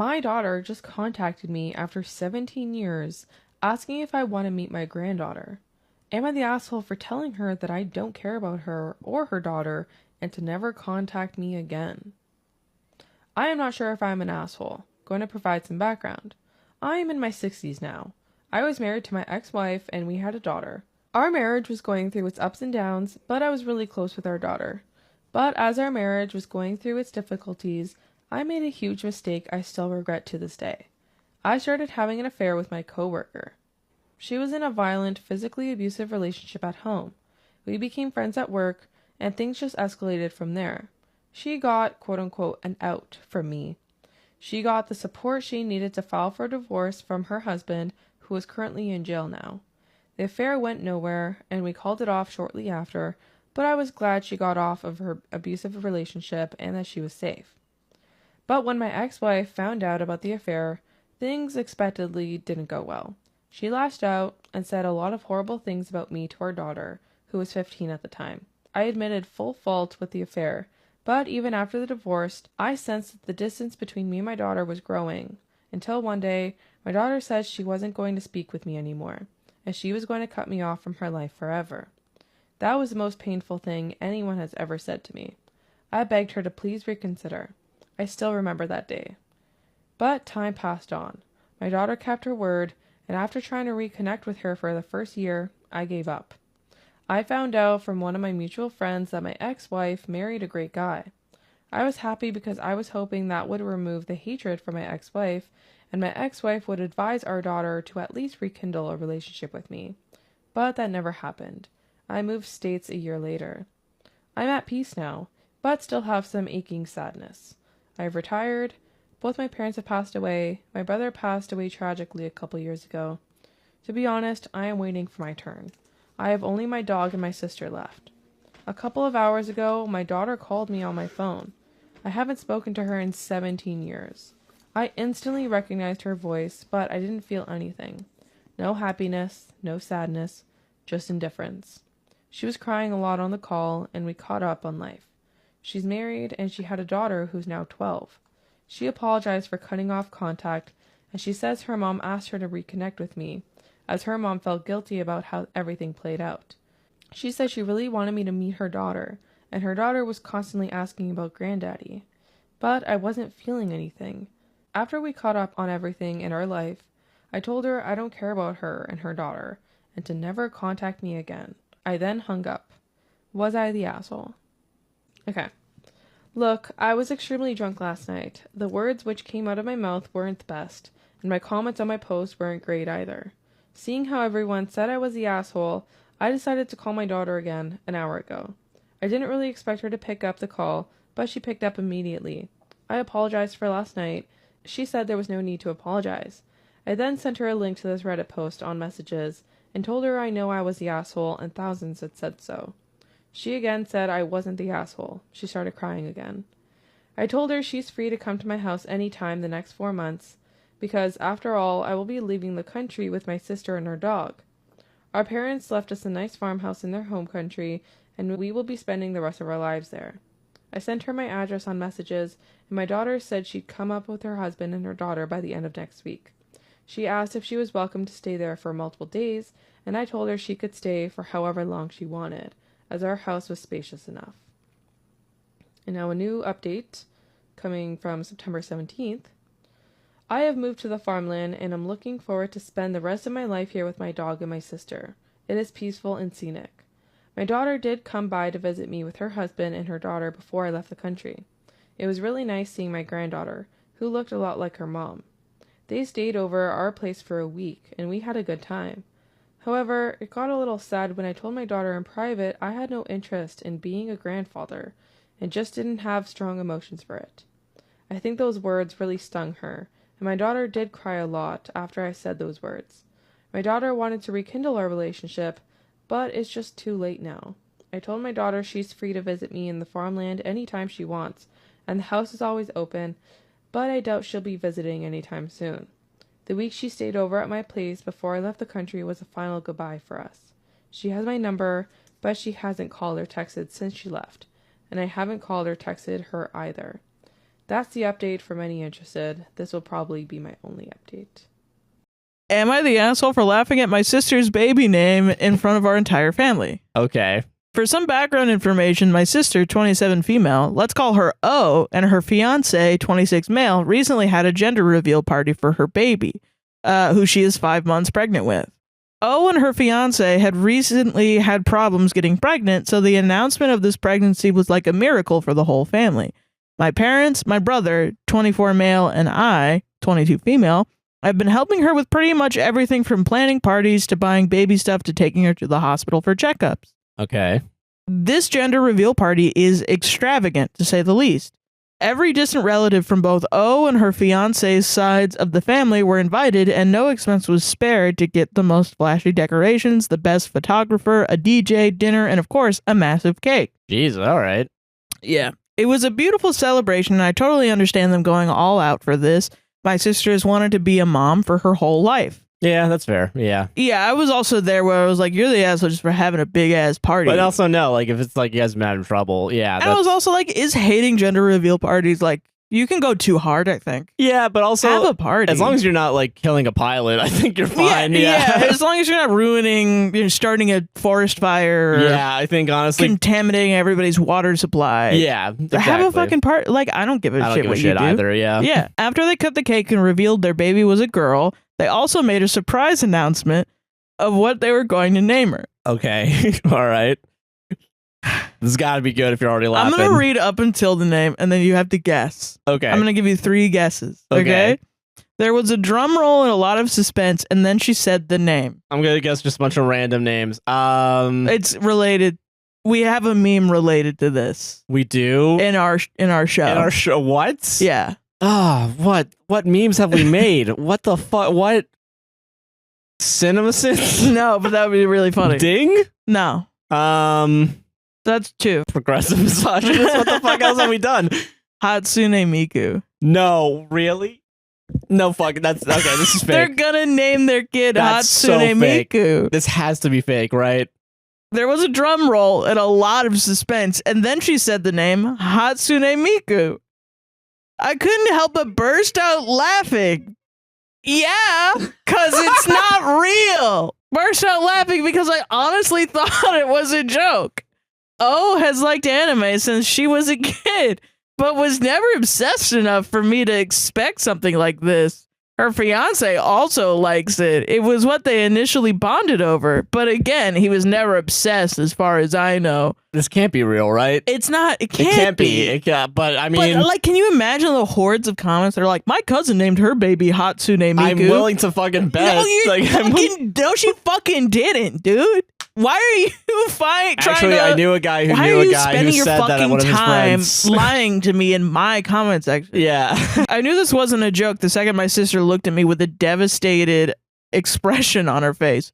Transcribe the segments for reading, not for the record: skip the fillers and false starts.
My daughter just contacted me after 17 years asking if I want to meet my granddaughter. Am I the asshole for telling her that I don't care about her or her daughter and to never contact me again? I am not sure if I'm an asshole. Going to provide some background. I am in my 60s now. I was married to my ex-wife and we had a daughter. Our marriage was going through its ups and downs, but I was really close with our daughter. But as our marriage was going through its difficulties, I made a huge mistake I still regret to this day. I started having an affair with my coworker. She was in a violent, physically abusive relationship at home. We became friends at work, and things just escalated from there. She got, quote-unquote, an out from me. She got the support she needed to file for divorce from her husband, who is currently in jail now. The affair went nowhere, and we called it off shortly after, but I was glad she got off of her abusive relationship and that she was safe. But when my ex-wife found out about the affair, things expectedly didn't go well. She lashed out and said a lot of horrible things about me to our daughter, who was 15 at the time. I admitted full fault with the affair, but even after the divorce, I sensed that the distance between me and my daughter was growing, until one day, my daughter said she wasn't going to speak with me anymore, and she was going to cut me off from her life forever. That was the most painful thing anyone has ever said to me. I begged her to please reconsider. I still remember that day. But time passed on. My daughter kept her word, and after trying to reconnect with her for the first year, I gave up. I found out from one of my mutual friends that my ex-wife married a great guy. I was happy because I was hoping that would remove the hatred from my ex-wife, and my ex-wife would advise our daughter to at least rekindle a relationship with me. But that never happened. I moved states a year later. I'm at peace now, but still have some aching sadness. I have retired. Both my parents have passed away. My brother passed away tragically a couple years ago. To be honest, I am waiting for my turn. I have only my dog and my sister left. A couple of hours ago, my daughter called me on my phone. I haven't spoken to her in 17 years. I instantly recognized her voice, but I didn't feel anything. No happiness, no sadness, just indifference. She was crying a lot on the call, and we caught up on life. She's married, and she had a daughter who's now 12. She apologized for cutting off contact, and she says her mom asked her to reconnect with me, as her mom felt guilty about how everything played out. She said she really wanted me to meet her daughter, and her daughter was constantly asking about granddaddy. But I wasn't feeling anything. After we caught up on everything in our life, I told her I don't care about her and her daughter, and to never contact me again. I then hung up. Was I the asshole? Okay. Look, I was extremely drunk last night. The words which came out of my mouth weren't the best, and my comments on my post weren't great either. Seeing how everyone said I was the asshole, I decided to call my daughter again an hour ago. I didn't really expect her to pick up the call, but she picked up immediately. I apologized for last night. She said there was no need to apologize. I then sent her a link to this Reddit post on messages and told her I know I was the asshole and thousands had said so. She again said I wasn't the asshole. She started crying again. I told her she's free to come to my house any time the next 4 months, because after all, I will be leaving the country with my sister and her dog. Our parents left us a nice farmhouse in their home country, and we will be spending the rest of our lives there. I sent her my address on messages, and my daughter said she'd come up with her husband and her daughter by the end of next week. She asked if she was welcome to stay there for multiple days, and I told her she could stay for however long she wanted, as our house was spacious enough. And now a new update coming from September 17th. I have moved to the farmland and am looking forward to spend the rest of my life here with my dog and my sister. It is peaceful and scenic. My daughter did come by to visit me with her husband and her daughter before I left the country. It was really nice seeing my granddaughter, who looked a lot like her mom. They stayed over our place for a week, and we had a good time. However, it got a little sad when I told my daughter in private I had no interest in being a grandfather, and just didn't have strong emotions for it. I think those words really stung her, and my daughter did cry a lot after I said those words. My daughter wanted to rekindle our relationship, but it's just too late now. I told my daughter she's free to visit me in the farmland anytime she wants, and the house is always open, but I doubt she'll be visiting anytime soon. The week she stayed over at my place before I left the country was a final goodbye for us. She has my number, but she hasn't called or texted since she left, and I haven't called or texted her either. That's the update from any interested. This will probably be my only update. Am I the asshole for laughing at my sister's baby name in front of our entire family? Okay. For some background information, my sister, 27 female, let's call her O, and her fiance, 26 male, recently had a gender reveal party for her baby, who she is 5 months pregnant with. O and her fiance had recently had problems getting pregnant, so the announcement of this pregnancy was like a miracle for the whole family. My parents, my brother, 24 male, and I, 22 female, I've been helping her with pretty much everything from planning parties to buying baby stuff to taking her to the hospital for checkups. Okay. This gender reveal party is extravagant, to say the least. Every distant relative from both O and her fiance's sides of the family were invited, and no expense was spared to get the most flashy decorations, the best photographer, a DJ, dinner, and of course, a massive cake. Jeez, all right. Yeah. It was a beautiful celebration, and I totally understand them going all out for this. My sister has wanted to be a mom for her whole life. Yeah, that's fair. Yeah. Yeah, I was also there where I was like, you're the asshole just for having a big-ass party. But also, no, like, if it's like you guys have been having trouble, yeah. And I was also like, is hating gender reveal parties, like, you can go too hard, I think. Yeah, but also, have a party. as long as you're not, like, killing a pilot, I think you're fine. Yeah, as long as you're not ruining, starting a forest fire. Yeah, I think, honestly. Contaminating everybody's water supply. Yeah, exactly. Have a fucking party. Like, I don't give a shit what you do. Either, yeah. Yeah. After they cut the cake and revealed their baby was a girl, they also made a surprise announcement of what they were going to name her. Okay. All right. This has got to be good if you're already laughing. I'm going to read up until the name, and then you have to guess. Okay. I'm going to give you 3 guesses. Okay? There was a drum roll and a lot of suspense, and then she said the name. I'm going to guess just a bunch of random names. It's related. We have a meme related to this. We do? In our show. In our show? What? Yeah. Oh, what memes have we made? What the fuck? What? CinemaSins? No, but that would be really funny. Ding? No. That's 2. Progressive misogynist? What the fuck else have we done? Hatsune Miku. No, really? No, fuck. That's okay. This is fake. They're gonna name their kid That's Hatsune so fake. Miku. This has to be fake, right? There was a drum roll and a lot of suspense, and then she said the name Hatsune Miku. I couldn't help but burst out laughing. Yeah, because it's not real. Burst out laughing because I honestly thought it was a joke. O has liked anime since she was a kid, but was never obsessed enough for me to expect something like this. Her fiance also likes it. It was what they initially bonded over, but again, he was never obsessed as far as I know. This can't be real, right? It's not. It can't be. It can't, but I mean... But, like, can you imagine the hordes of comments that are like, my cousin named her baby Hatsune Miku? I'm willing to fucking bet. No, she fucking didn't, dude. Why are you trying Actually, to... I knew a guy who why knew are a you guy who spending your said that at one of his friends. lying to me in my comment section? Yeah. I knew this wasn't a joke the second my sister looked at me with a devastated expression on her face.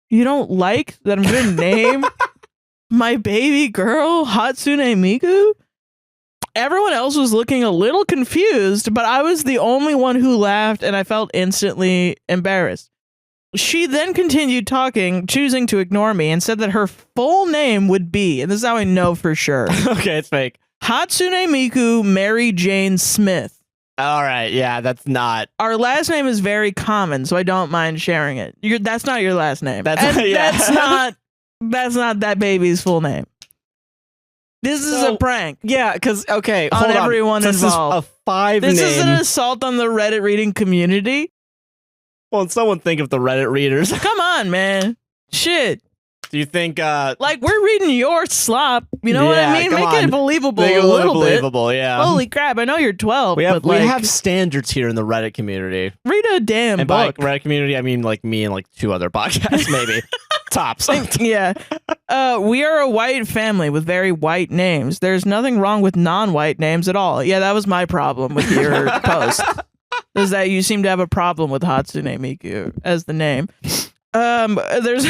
You don't like that I'm going to name my baby girl Hatsune Miku? Everyone else was looking a little confused, but I was the only one who laughed, and I felt instantly embarrassed. She then continued talking, choosing to ignore me, and said that her full name would be, and this is how I know for sure. Okay, it's fake. Hatsune Miku Mary Jane Smith. All right, yeah, that's not. Our last name is very common, so I don't mind sharing it. That's not your last name. That's not that baby's full name. This is a prank. Yeah, because, okay, on hold everyone on. involved. This is an assault on the Reddit reading community. Well, someone think of the Reddit readers. Come on, man. Shit. Do you think, like, we're reading your slop. You know what I mean? Make it believable Make it a little bit. Believable, yeah. Holy crap, I know you're 12, we but, we have standards here in the Reddit community. Read a damn and book. By Reddit community, I mean, like, me and, like, 2 other podcasts, maybe. Tops. Yeah. We are a white family with very white names. There's nothing wrong with non-white names at all. Yeah, that was my problem with your post. Is that you seem to have a problem with Hatsune Miku as the name. There's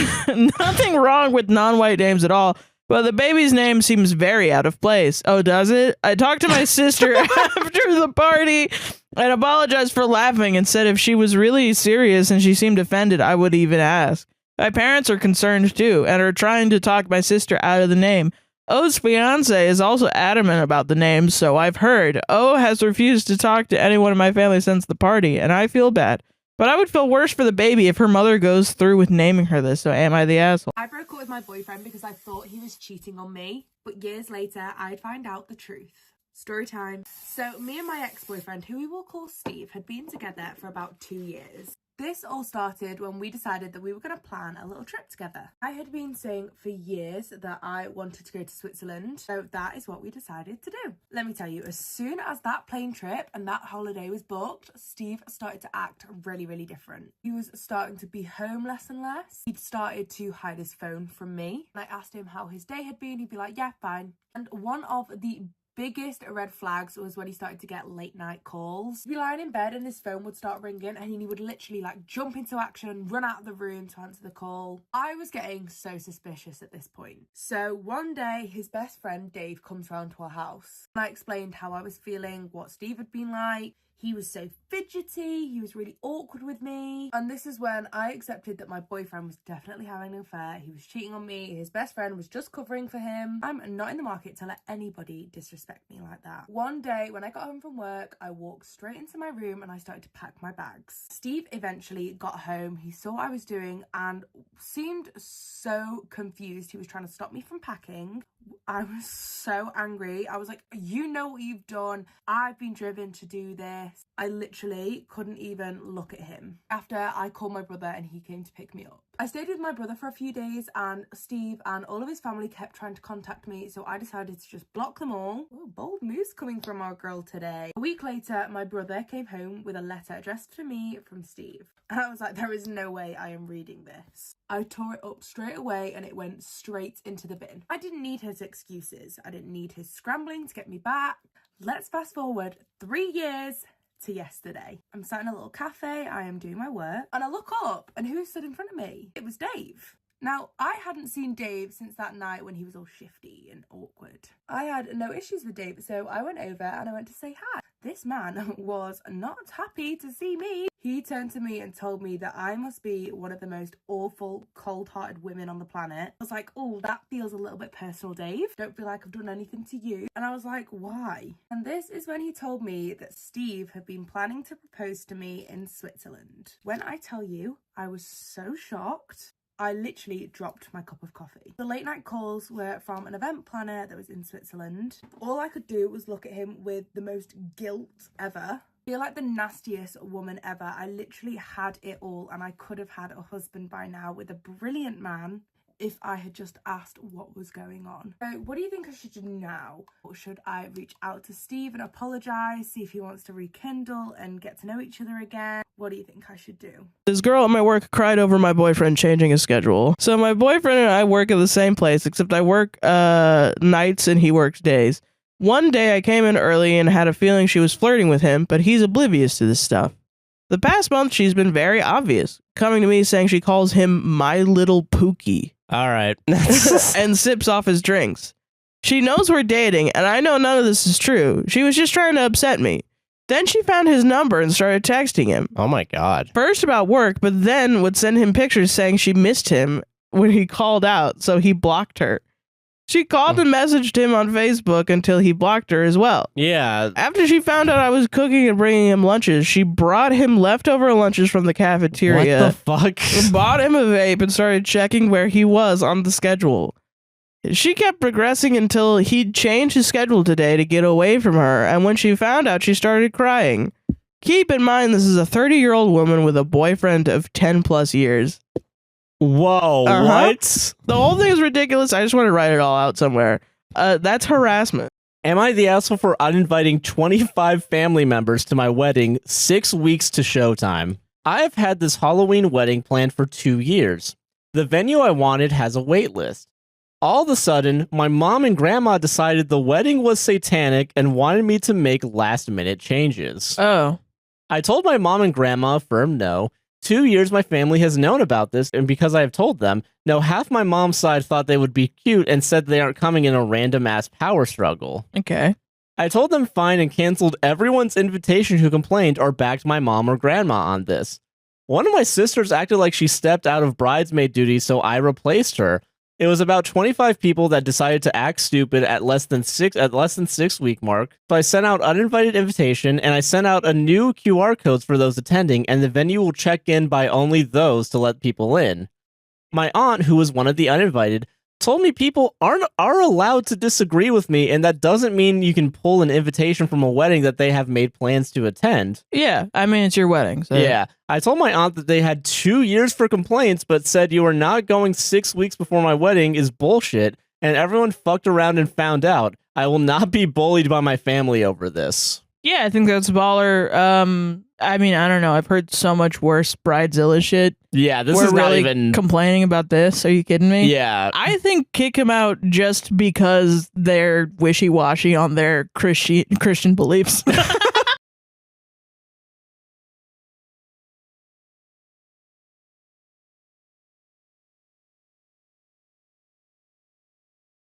nothing wrong with non-white names at all, but the baby's name seems very out of place. Oh, does it? I talked to my sister after the party and apologized for laughing and said if she was really serious and she seemed offended, I would even ask. My parents are concerned too and are trying to talk my sister out of the name. O's fiance is also adamant about the name, so I've heard. O has refused to talk to anyone in my family since the party, and I feel bad. But I would feel worse for the baby if her mother goes through with naming her this, so am I the asshole? I broke up with my boyfriend because I thought he was cheating on me, but years later, I'd find out the truth. Story time. So, me and my ex-boyfriend, who we will call Steve, had been together for about 2 years. This all started when we decided that we were going to plan a little trip together. I had been saying for years that I wanted to go to Switzerland, so that is what we decided to do. Let me tell you, as soon as that plane trip and that holiday was booked, Steve started to act really, really different. He was starting to be home less and less. He'd started to hide his phone from me. When I asked him how his day had been, he'd be like, yeah, fine. And one of the biggest red flags was when he started to get late night calls. He'd be lying in bed and his phone would start ringing and he would literally like jump into action, run out of the room to answer the call. I was getting so suspicious at this point. So one day his best friend Dave comes round to our house and I explained how I was feeling, what Steve had been like. He was so fidgety, he was really awkward with me. And this is when I accepted that my boyfriend was definitely having an affair. He was cheating on me, his best friend was just covering for him. I'm not in the market to let anybody disrespect me like that. One day when I got home from work, I walked straight into my room and I started to pack my bags. Steve eventually got home, he saw what I was doing and seemed so confused. He was trying to stop me from packing. I was so angry. I was like, you know what you've done. I've been driven to do this. I literally couldn't even look at him. After I called my brother and he came to pick me up. I stayed with my brother for a few days and Steve and all of his family kept trying to contact me, so I decided to just block them all. Oh, bold moves coming from our girl today. A week later, my brother came home with a letter addressed to me from Steve. And I was like, there is no way I am reading this. I tore it up straight away and it went straight into the bin. I didn't need his excuses. I didn't need his scrambling to get me back. Let's fast forward 3 years to yesterday. I'm sat in a little cafe, I am doing my work, and I look up and who stood in front of me? It was Dave. Now, I hadn't seen Dave since that night when he was all shifty and awkward. I had no issues with Dave, so I went over and I went to say hi. This man was not happy to see me. He turned to me and told me that I must be one of the most awful, cold-hearted women on the planet. I was like, oh, that feels a little bit personal, Dave. Don't feel like I've done anything to you. And I was like, why? And this is when he told me that Steve had been planning to propose to me in Switzerland. When I tell you, I was so shocked. I literally dropped my cup of coffee. The late night calls were from an event planner that was in Switzerland. All I could do was look at him with the most guilt ever. I feel like the nastiest woman ever. I literally had it all and I could have had a husband by now with a brilliant man if I had just asked what was going on. So what do you think I should do now? Or should I reach out to Steve and apologise, see if he wants to rekindle and get to know each other again? What do you think I should do? This girl at my work cried over my boyfriend changing his schedule. So my boyfriend and I work at the same place, except I work nights and he works days. One day I came in early and had a feeling she was flirting with him, but he's oblivious to this stuff. The past month she's been very obvious, coming to me saying she calls him my little Pookie. All right. And sips off his drinks. She knows we're dating, and I know none of this is true. She was just trying to upset me. Then she found his number and started texting him. Oh my God. First about work, but then would send him pictures saying she missed him when he called out, so he blocked her. She called and messaged him on Facebook until he blocked her as well. Yeah. After she found out I was cooking and bringing him lunches, she brought him leftover lunches from the cafeteria. What the fuck? Bought him a vape and started checking where he was on the schedule. She kept progressing until he'd changed his schedule today to get away from her, and when she found out, she started crying. Keep in mind, this is a 30-year-old woman with a boyfriend of 10 plus years. Whoa, what? The whole thing is ridiculous. I just want to write it all out somewhere. That's harassment. Am I the asshole for uninviting 25 family members to my wedding 6 weeks to showtime? I have had this Halloween wedding planned for 2 years. The venue I wanted has a wait list. All of a sudden, my mom and grandma decided the wedding was satanic and wanted me to make last-minute changes. Oh. I told my mom and grandma a firm no. 2 years my family has known about this, and because I have told them, no, half my mom's side thought they would be cute and said they aren't coming in a random-ass power struggle. Okay. I told them fine and canceled everyone's invitation who complained or backed my mom or grandma on this. One of my sisters acted like she stepped out of bridesmaid duty, so I replaced her. It was about 25 people that decided to act stupid at less than 6 week mark. So I sent out uninvited invitation, and I sent out a new QR codes for those attending, and the venue will check in by only those to let people in. My aunt, who was one of the uninvited, told me people are allowed to disagree with me, and that doesn't mean you can pull an invitation from a wedding that they have made plans to attend. Yeah, I mean, it's your wedding. So. Yeah. I told my aunt that they had 2 years for complaints, but said you are not going 6 weeks before my wedding is bullshit, and everyone fucked around and found out. I will not be bullied by my family over this. Yeah, I think that's baller. I mean, I don't know. I've heard so much worse Bridezilla shit. Yeah, this We're is not really even complaining about this. Are you kidding me? Yeah. I think kick him out just because they're wishy-washy on their Christian beliefs.